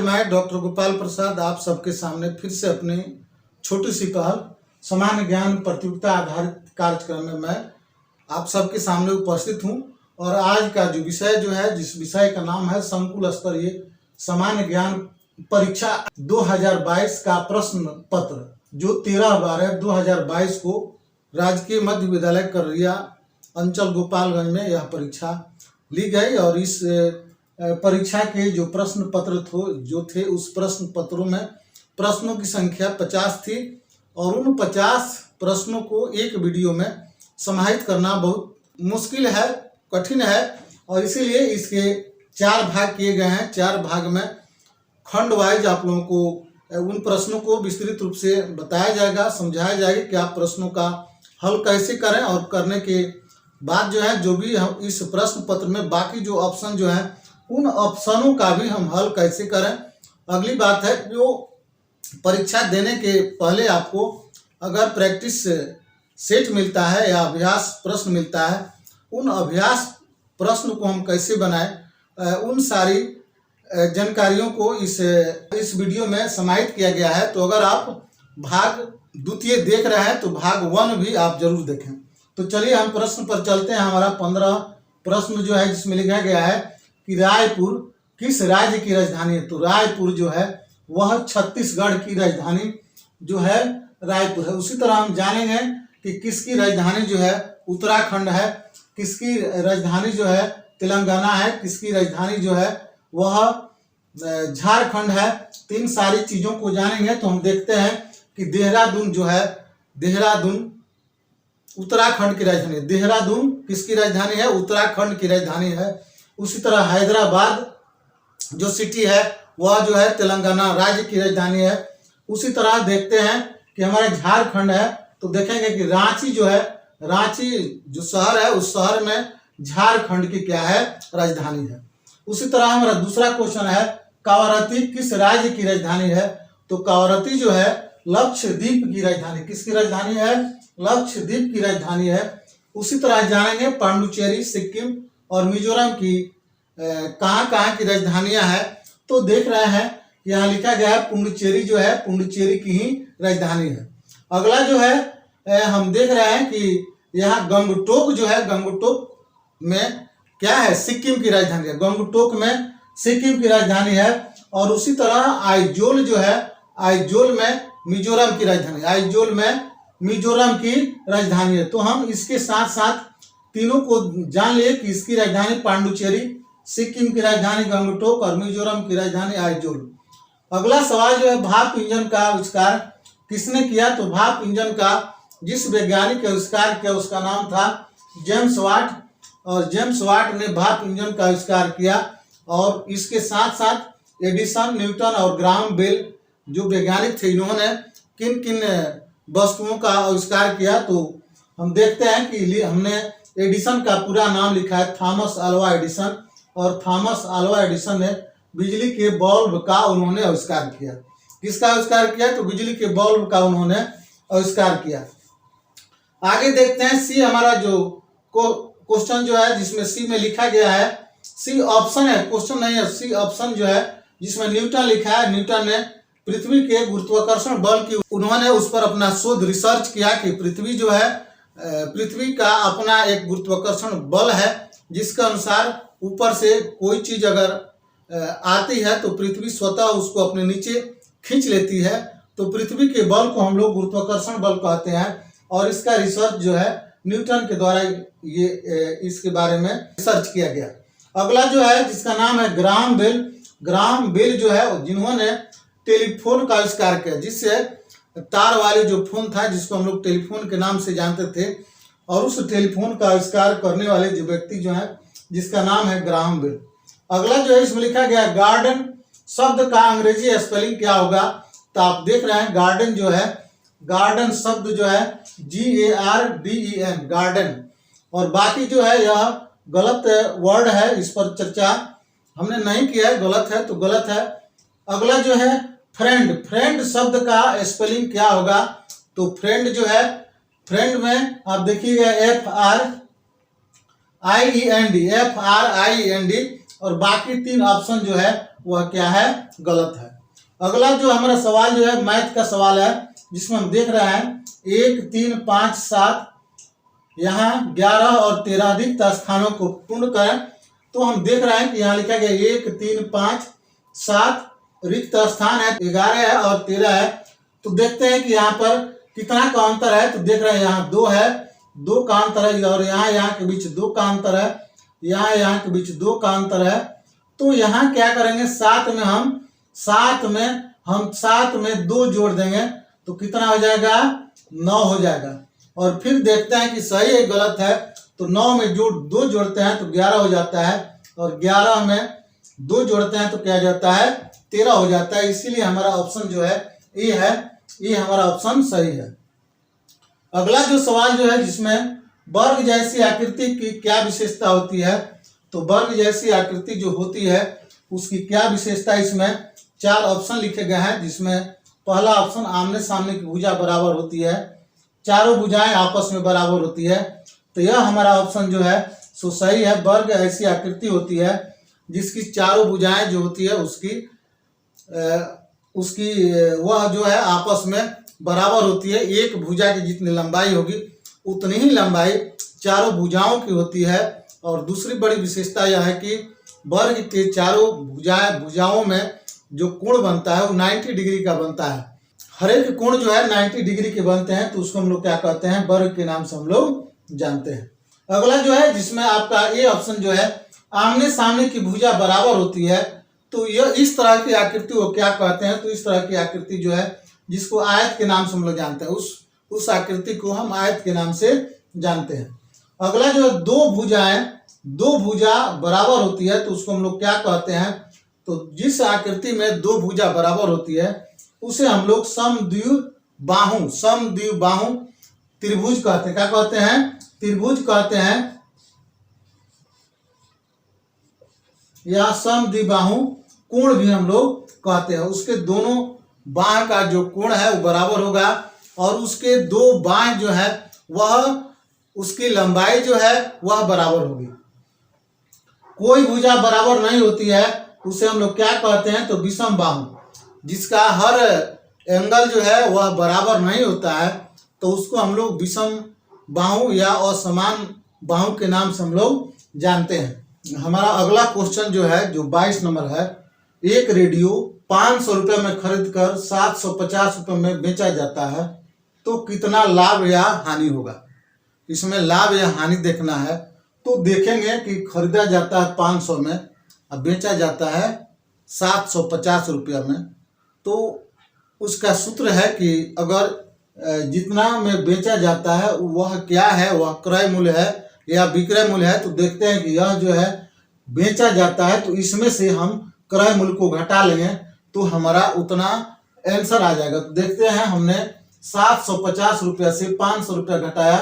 मैं डॉक्टर गोपाल प्रसाद आप सबके सामने फिर से अपनी छोटी सी पहल सामान्य ज्ञान प्रतियोगिता आधारित कार्यक्रम में मैं आप सबके सामने उपस्थित हूं। और आज का जो विषय जिस विषय का नाम है संकुल स्तरीय सामान्य ज्ञान परीक्षा 2022 का प्रश्न पत्र, जो 13/12/2022 को राजकीय मध्य विद्यालय कररिया अंचल गोपालगंज में यह परीक्षा ली गई। और इस परीक्षा के जो प्रश्न पत्र थे उस प्रश्न पत्रों में प्रश्नों की संख्या 50 थी और उन 50 प्रश्नों को एक वीडियो में समाहित करना बहुत मुश्किल है, कठिन है। और इसीलिए इसके 4 भाग किए गए हैं। 4 भाग में खंड वाइज आप लोगों को उन प्रश्नों को विस्तृत रूप से बताया जाएगा, समझाया जाएगा कि आप प्रश्नों का हल कैसे करें। और करने के बाद जो भी हम इस प्रश्न पत्र में बाकी जो ऑप्शन हैं उन ऑप्शनों का भी हम हल कैसे करें। अगली बात है, जो परीक्षा देने के पहले आपको अगर प्रैक्टिस सेट मिलता है या अभ्यास प्रश्न मिलता है, उन अभ्यास प्रश्न को हम कैसे बनाएं, उन सारी जानकारियों को इस वीडियो में समाहित किया गया है। तो अगर आप भाग द्वितीय देख रहे हैं तो भाग 1 भी आप जरूर देखें। तो चलिए हम प्रश्न पर चलते हैं। हमारा 15 प्रश्न जिसमें लिखा गया है कि रायपुर किस राज्य की राजधानी है। तो रायपुर वह छत्तीसगढ़ की राजधानी रायपुर है। उसी तरह हम जानेंगे कि किसकी राजधानी उत्तराखंड है, किसकी राजधानी तेलंगाना है, किसकी राजधानी वह झारखंड है। तीन सारी चीजों को जानेंगे। तो हम देखते हैं कि देहरादून देहरादून उत्तराखंड की राजधानी है। देहरादून किसकी राजधानी है? उत्तराखंड की राजधानी है। उसी तरह हैदराबाद जो सिटी है वह तेलंगाना राज्य की राजधानी है। उसी तरह देखते हैं कि हमारा झारखंड है, तो देखेंगे कि रांची रांची जो शहर है उस शहर में झारखंड की क्या है? राजधानी है। उसी तरह हमारा दूसरा क्वेश्चन है, कावारती किस राज्य की राजधानी है? तो कावारती लक्षद्वीप की राजधानी, किसकी राजधानी है? लक्षद्वीप की राजधानी है। उसी तरह जानेंगे पांडुचेरी सिक्किम और मिजोरम की कहाँ की राजधानियां हैं। तो देख रहे हैं यहाँ लिखा गया है पुडुचेरी पुडुचेरी की ही राजधानी है। अगला हम देख रहे हैं कि यहाँ गंगटोक गंगटोक में क्या है? सिक्किम की राजधानी है। गंगटोक में सिक्किम की राजधानी है। और उसी तरह आइजोल आइजोल में मिजोरम की राजधानी, आइजोल में मिजोरम की राजधानी है। तो हम इसके साथ साथ तीनों को जान लिए कि इसकी राजधानी पांडुचेरी, सिक्किम की राजधानी गंगटोक और मिजोरम की राजधानी आइजोल। अगला सवाल भाप इंजन का आविष्कार किसने किया? तो भाप इंजन का जिस वैज्ञानिक आविष्कार किया उसका नाम था जेम्स वाट। और जेम्स वाट ने भाप इंजन का आविष्कार किया। और इसके साथ साथ एडिसन, न्यूटन और ग्राहम बेल जो वैज्ञानिक थे, इन्होंने किन किन वस्तुओं का आविष्कार किया? तो हम देखते हैं कि हमने एडिसन का पूरा नाम लिखा है थॉमस अल्वा एडिसन। और थॉमस अल्वा एडिसन ने बिजली के बल्ब का उन्होंने आविष्कार किया। किसका आविष्कार किया? तो बिजली के बल्ब का उन्होंने आविष्कार किया। आगे देखते हैं सी, हमारा जो क्वेश्चन जिसमें सी में लिखा गया है, सी ऑप्शन है, क्वेश्चन नहीं है, सी ऑप्शन जिसमें न्यूटन लिखा है। न्यूटन ने पृथ्वी के गुरुत्वाकर्षण बल की उन्होंने उस पर अपना शोध रिसर्च किया कि पृथ्वी पृथ्वी का अपना एक गुरुत्वाकर्षण बल है, जिसके अनुसार ऊपर से कोई चीज अगर आती है तो पृथ्वी स्वतः उसको अपने नीचे खींच लेती है। तो पृथ्वी के बल को हम लोग गुरुत्वाकर्षण बल कहते हैं। और इसका रिसर्च न्यूटन के द्वारा इसके बारे में रिसर्च किया गया। अगला जिसका नाम है ग्राहम बेल। ग्राहम बेल जिन्होंने टेलीफोन का आविष्कार किया, जिससे तार वाले जो फोन था जिसको हम लोग टेलीफोन के नाम से जानते थे। और उस टेलीफोन का आविष्कार करने वाले जो व्यक्ति जिसका नाम है ग्राहम बेल। अगला इसमें लिखा गया गार्डन शब्द का अंग्रेजी स्पेलिंग क्या होगा? तो आप देख रहे हैं गार्डन गार्डन शब्द GARDEN गार्डन। और बाकी यह गलत वर्ड है, इस पर चर्चा हमने नहीं किया है, गलत है तो गलत है। अगला फ्रेंड, फ्रेंड शब्द का स्पेलिंग क्या होगा? तो फ्रेंड फ्रेंड में आप देखिएगा FRIEND और बाकी 3 ऑप्शन वह क्या है, गलत है। अगला जो हमारा सवाल जो है मैथ का सवाल है, जिसमें हम देख रहे हैं 1, 3, 5, 7, यहाँ 11 और 13 अधिक स्थानों को पूर्ण करें। तो हम देख रहे हैं कि यहाँ लिखा गया 1, 3, 5, 7 रिक्त स्थान है, 11 है और 13 है। तो देखते हैं कि यहाँ पर कितना का अंतर है। तो देख रहे हैं यहाँ 2 है, 2 का अंतर है, और यहाँ के बीच 2 का अंतर है, यहाँ के बीच 2 का अंतर है। तो यहाँ क्या करेंगे, 7 में 2 जोड़ देंगे तो कितना हो जाएगा, 9 हो जाएगा। और फिर देखते हैं कि सही है गलत है। तो 9 में 2 जोड़ते हैं तो 11 हो जाता है, और 11 में 2 जोड़ते हैं तो क्या जाता है, 13 हो जाता है। इसीलिए हमारा ऑप्शन जो है ए है, ये हमारा ऑप्शन सही है। अगला जो सवाल जो है, जिसमें वर्ग जैसी आकृति की क्या विशेषता होती है। तो वर्ग जैसी आकृति जो होती है उसकी क्या विशेषता, इसमें 4 ऑप्शन लिखे गए हैं। जिसमें पहला ऑप्शन आमने सामने की भुजा बराबर होती है, चारों भुजाएं आपस में बराबर होती है। तो यह हमारा ऑप्शन जो है सो सही है। वर्ग ऐसी आकृति होती है जिसकी चारों भुजाएं जो होती है उसकी वह जो है आपस में बराबर होती है। एक भुजा की जितनी लंबाई होगी उतनी ही लंबाई चारों भुजाओं की होती है। और दूसरी बड़ी विशेषता यह है कि वर्ग के चारों भुजाओं में जो कोण बनता है वो 90 डिग्री का बनता है। हर एक कोण जो है 90 डिग्री के बनते हैं, तो उसको हम लोग क्या कहते हैं, वर्ग के नाम से हम लोग जानते हैं। अगला जो है, जिसमें आपका ये ऑप्शन जो है आमने सामने की भुजा बराबर होती है। तो यह इस तरह की आकृति को क्या कहते हैं, तो इस तरह की आकृति जो है जिसको आयत के नाम से हम लोग जानते हैं, उस आकृति को हम आयत के नाम से जानते हैं। अगला जो है दो भुजा बराबर होती है, तो उसको हम लोग क्या कहते हैं। तो जिस आकृति में 2 भुजा बराबर होती है उसे हम लोग समद्विबाहु त्रिभुज कहते हैं। क्या कहते हैं, त्रिभुज कहते हैं, या समद्विबाहु कोण भी हम लोग कहते हैं। उसके दोनों बाह का जो कोण है वो बराबर होगा, और उसके 2 बाह जो है वह उसकी लंबाई जो है वह बराबर होगी। कोई भुजा बराबर नहीं होती है उसे हम लोग क्या कहते हैं, तो विषम बाहु। जिसका हर एंगल जो है वह बराबर नहीं होता है तो उसको हम लोग विषम बाहु या असमान बाहु के नाम से हम लोग जानते हैं। हमारा अगला क्वेश्चन जो है, जो 22 नंबर है, एक रेडियो 500 रुपये में खरीद कर 750 रुपये में बेचा जाता है, तो कितना लाभ या हानि होगा। इसमें लाभ या हानि देखना है। तो देखेंगे कि खरीदा जाता है 500 में और बेचा जाता है 750 रुपया में। तो उसका सूत्र है कि अगर जितना में बेचा जाता है वह क्या है, वह क्रय मूल्य है या विक्रय मूल्य है। तो देखते हैं कि यह जो है बेचा जाता है, तो इसमें से हम क्रय मूल्य को घटा लेंगे तो हमारा उतना आंसर आ जाएगा। तो देखते हैं, हमने 750 रुपया से 500 रुपया घटाया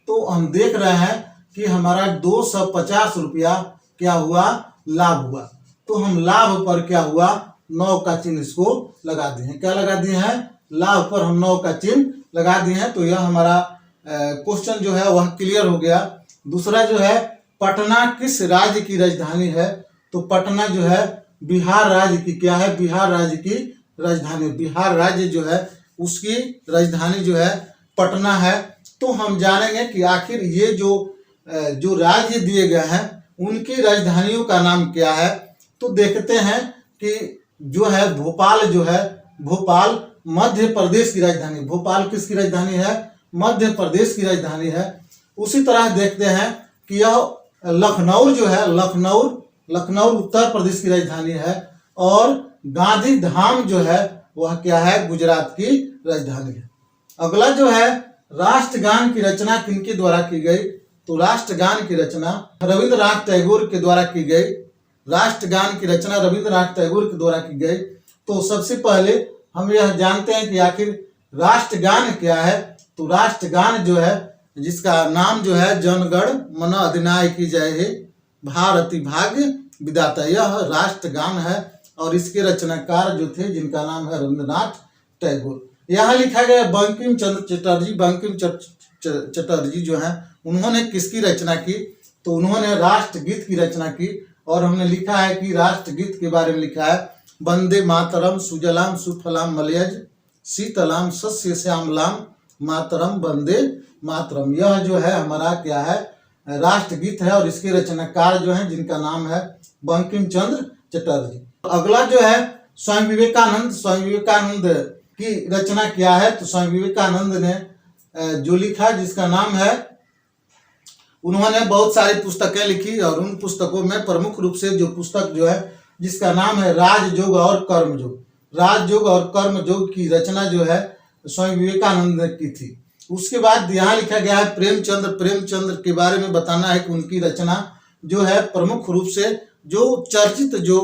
तो हम देख रहे हैं कि हमारा 250 रुपया क्या हुआ, लाभ हुआ। तो हम लाभ पर क्या हुआ, 9 का चिन्ह इसको लगा दिए हैं। क्या लगा दिए हैं, लाभ पर हम 9 का चिन्ह लगा दिए हैं। तो यह हमारा क्वेश्चन जो है वह क्लियर हो गया। दूसरा जो है, पटना किस राज्य की राजधानी है। तो पटना जो है बिहार राज्य की क्या है, बिहार राज्य की राजधानी। बिहार राज्य जो है उसकी राजधानी जो है पटना है। तो हम जानेंगे कि आखिर ये जो राज्य दिए गए हैं उनकी राजधानियों का नाम क्या है। तो देखते हैं कि जो है भोपाल जो है, भोपाल मध्य प्रदेश की राजधानी। भोपाल किसकी राजधानी है, मध्य प्रदेश की राजधानी है। उसी तरह देखते हैं कि यह लखनऊ जो है, लखनऊ उत्तर प्रदेश की राजधानी है। और गांधी धाम जो है वह क्या है, गुजरात की राजधानी है। अगला जो है, राष्ट्रगान की रचना किनके द्वारा की गई। तो राष्ट्रगान की रचना रविंद्रनाथ टैगोर के द्वारा की गई। राष्ट्रगान की रचना रविंद्रनाथ टैगोर के द्वारा की गई। तो सबसे पहले हम यह जानते हैं कि आखिर राष्ट्रगान क्या है। तो राष्ट्रगान जो है, जिसका नाम जो है जनगण मन अधिनायकी जय हे भारती भाग्य विधाता, यह राष्ट्रगान है। और इसके रचनाकार जो थे जिनका नाम है रविंद्रनाथ टैगोर। यहाँ लिखा गया बंकिम चंद्र चटर्जी। बंकिम चटर्जी जो है उन्होंने किसकी रचना की। तो उन्होंने राष्ट्रगीत की रचना की। और हमने लिखा है कि राष्ट्रगीत के बारे में लिखा है वंदे मातरम सुजलाम सुफलाम मलयज शीतलाम सस्य श्यामलाम मातरम वंदे मातरम। यह जो है हमारा क्या है, राष्ट्रगीत है और इसके रचनाकार जो हैं जिनका नाम है बंकिम चंद्र चटर्जी। अगला जो है स्वामी विवेकानंद। स्वामी विवेकानंद की रचना क्या है, तो स्वामी विवेकानंद ने जो लिखा जिसका नाम है, उन्होंने बहुत सारी पुस्तकें लिखी और उन पुस्तकों में प्रमुख रूप से जो पुस्तक जो है जिसका नाम है राजयोग और कर्मयोग, राजयोग और कर्मयोग की रचना जो है स्वामी विवेकानंद ने की थी। उसके बाद यहाँ लिखा गया है प्रेमचंद्र। प्रेमचंद्र के बारे में बताना है कि उनकी रचना जो है प्रमुख रूप से जो चर्चित जो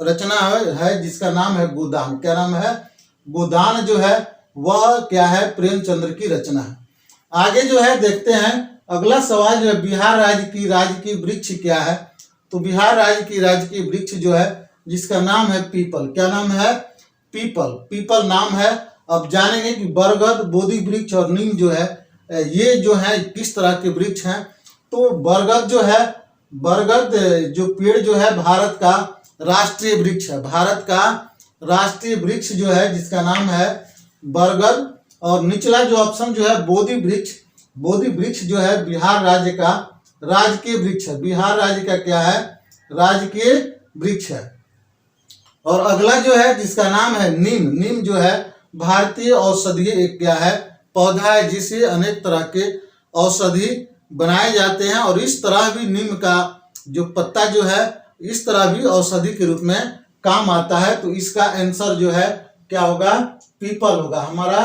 रचना है जिसका नाम है गोदान। क्या नाम है? गोदान जो है वह क्या है, प्रेमचंद्र की रचना है। आगे जो है देखते हैं अगला सवाल जो है बिहार राज्य की राजकीय वृक्ष क्या है, तो बिहार राज्य की राजकीय वृक्ष जो है जिसका नाम है पीपल। क्या नाम है? पीपल। पीपल नाम है। अब जानेंगे कि बरगद, बोधि वृक्ष और नीम जो है ये जो है किस तरह के वृक्ष हैं। तो बरगद जो है, बरगद जो पेड़ जो है भारत का राष्ट्रीय वृक्ष है। भारत का राष्ट्रीय वृक्ष जो है जिसका नाम है बरगद। और निचला जो ऑप्शन जो है बोधि वृक्ष। बोधि वृक्ष जो है बिहार राज्य का राजकीय वृक्ष है। बिहार राज्य का क्या है? राजकीय वृक्ष है। और अगला जो है जिसका नाम है नीम। नीम जो है भारतीय औषधीय एक क्या है, पौधा है जिसे अनेक तरह के औषधि बनाए जाते हैं और इस तरह भी नीम का जो पत्ता जो है इस तरह भी औषधि के रूप में काम आता है। तो इसका आंसर जो है क्या होगा? पीपल होगा। हमारा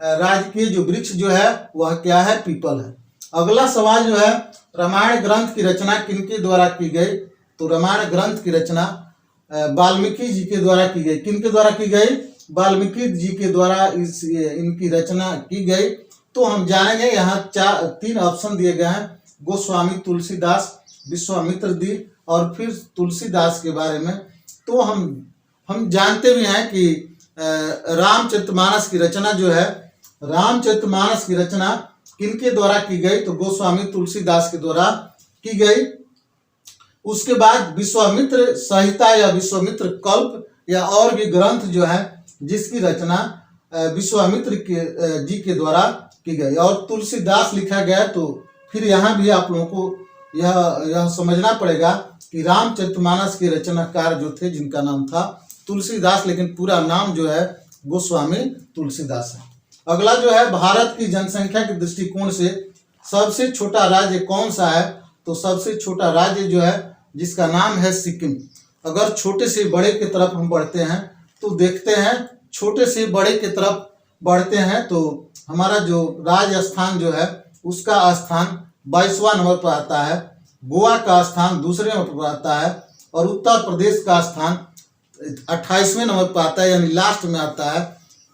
राजकीय जो वृक्ष जो है वह क्या है? पीपल है। अगला सवाल जो है रामायण ग्रंथ की रचना किनके द्वारा की गई, तो रामायण ग्रंथ की रचना वाल्मीकि जी के द्वारा की गई। किनके द्वारा की गई? वाल्मीकि जी के द्वारा इनकी रचना की गई। तो हम जानेंगे यहाँ तीन ऑप्शन दिए गए हैं, गोस्वामी, तुलसीदास, विश्वामित्र दी और फिर तुलसीदास के बारे में। तो हम जानते भी हैं कि रामचरितमानस की रचना जो है, रामचरितमानस की रचना किनके द्वारा की गई, तो गोस्वामी तुलसीदास के द्वारा की गई। उसके बाद विश्वामित्र संहिता या विश्वामित्र कल्प या और भी ग्रंथ जो है जिसकी रचना विश्वामित्र जी के द्वारा की गई। और तुलसीदास लिखा गया। तो फिर यहाँ भी आप लोगों को यह समझना पड़ेगा कि रामचरितमानस के रचनाकार जो थे जिनका नाम था तुलसीदास, लेकिन पूरा नाम जो है गोस्वामी तुलसीदास है। अगला जो है भारत की जनसंख्या के दृष्टिकोण से सबसे छोटा राज्य कौन सा है, तो सबसे छोटा राज्य जो है जिसका नाम है सिक्किम। अगर छोटे से बड़े की तरफ हम बढ़ते हैं तो देखते हैं, छोटे से बड़े की तरफ बढ़ते हैं तो हमारा जो राजस्थान जो है उसका स्थान 22वां नंबर पर आता है, गोवा का स्थान दूसरे नंबर पर आता है और उत्तर प्रदेश का स्थान 28वें नंबर पर आता है, यानी लास्ट में आता है।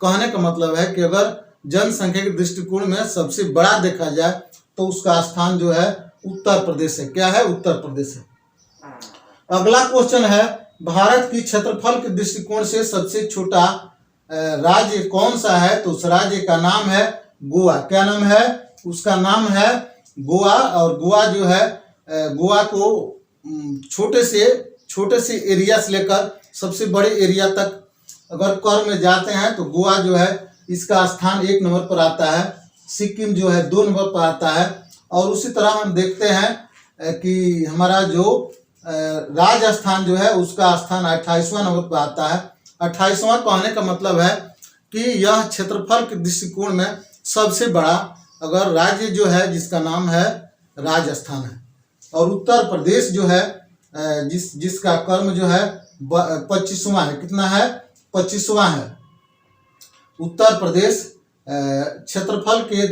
कहने का मतलब है कि अगर जनसंख्या के दृष्टिकोण में सबसे बड़ा देखा जाए तो उसका स्थान जो है उत्तर प्रदेश है। क्या है? उत्तर प्रदेश है। अगला क्वेश्चन है भारत की क्षेत्रफल के दृष्टिकोण से सबसे छोटा राज्य कौन सा है, तो उस राज्य का नाम है गोवा। क्या नाम है? उसका नाम है गोवा। और गोवा जो है गोवा को छोटे से एरिया से लेकर सबसे बड़े एरिया तक अगर कर में जाते हैं तो गोवा जो है इसका स्थान 1 नंबर पर आता है, सिक्किम जो है 2 नंबर पर आता है। और उसी तरह हम देखते हैं कि हमारा जो राजस्थान जो है उसका स्थान 28वां नंबर पर आता है। 28वां कहने का मतलब है कि यह क्षेत्रफल के दृष्टिकोण में सबसे बड़ा अगर राज्य जो है जिसका नाम है राजस्थान है। और उत्तर प्रदेश जो है जिसका कर्म जो है 25वां है। कितना है? 25वां है। उत्तर प्रदेश क्षेत्रफल के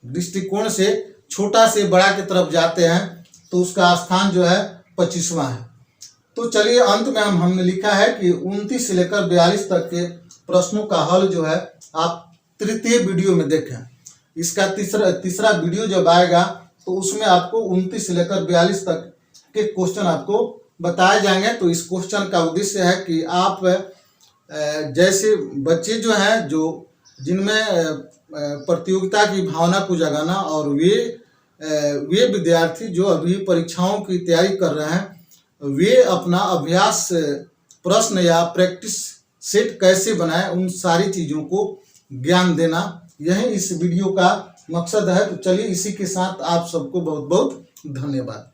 दृष्टिकोण से छोटा से बड़ा की तरफ जाते हैं तो उसका स्थान जो है 25वां है। तो चलिए अंत में हमने लिखा है कि 29 से लेकर 42 तक के प्रश्नों का हल जो है आप तृतीय वीडियो में देखें। इसका तीसरा वीडियो जब आएगा तो उसमें आपको 29 से लेकर 42 तक के क्वेश्चन आपको बताए जाएंगे। तो इस क्वेश्चन का उद्देश्य है कि आप जैसे बच्चे जो हैं जिनमें प्रतियोगिता की भावना को जगाना और वे विद्यार्थी जो अभी परीक्षाओं की तैयारी कर रहे हैं वे अपना अभ्यास प्रश्न या प्रैक्टिस सेट कैसे बनाएं, उन सारी चीज़ों को ज्ञान देना, यही इस वीडियो का मकसद है। तो चलिए इसी के साथ आप सबको बहुत बहुत धन्यवाद।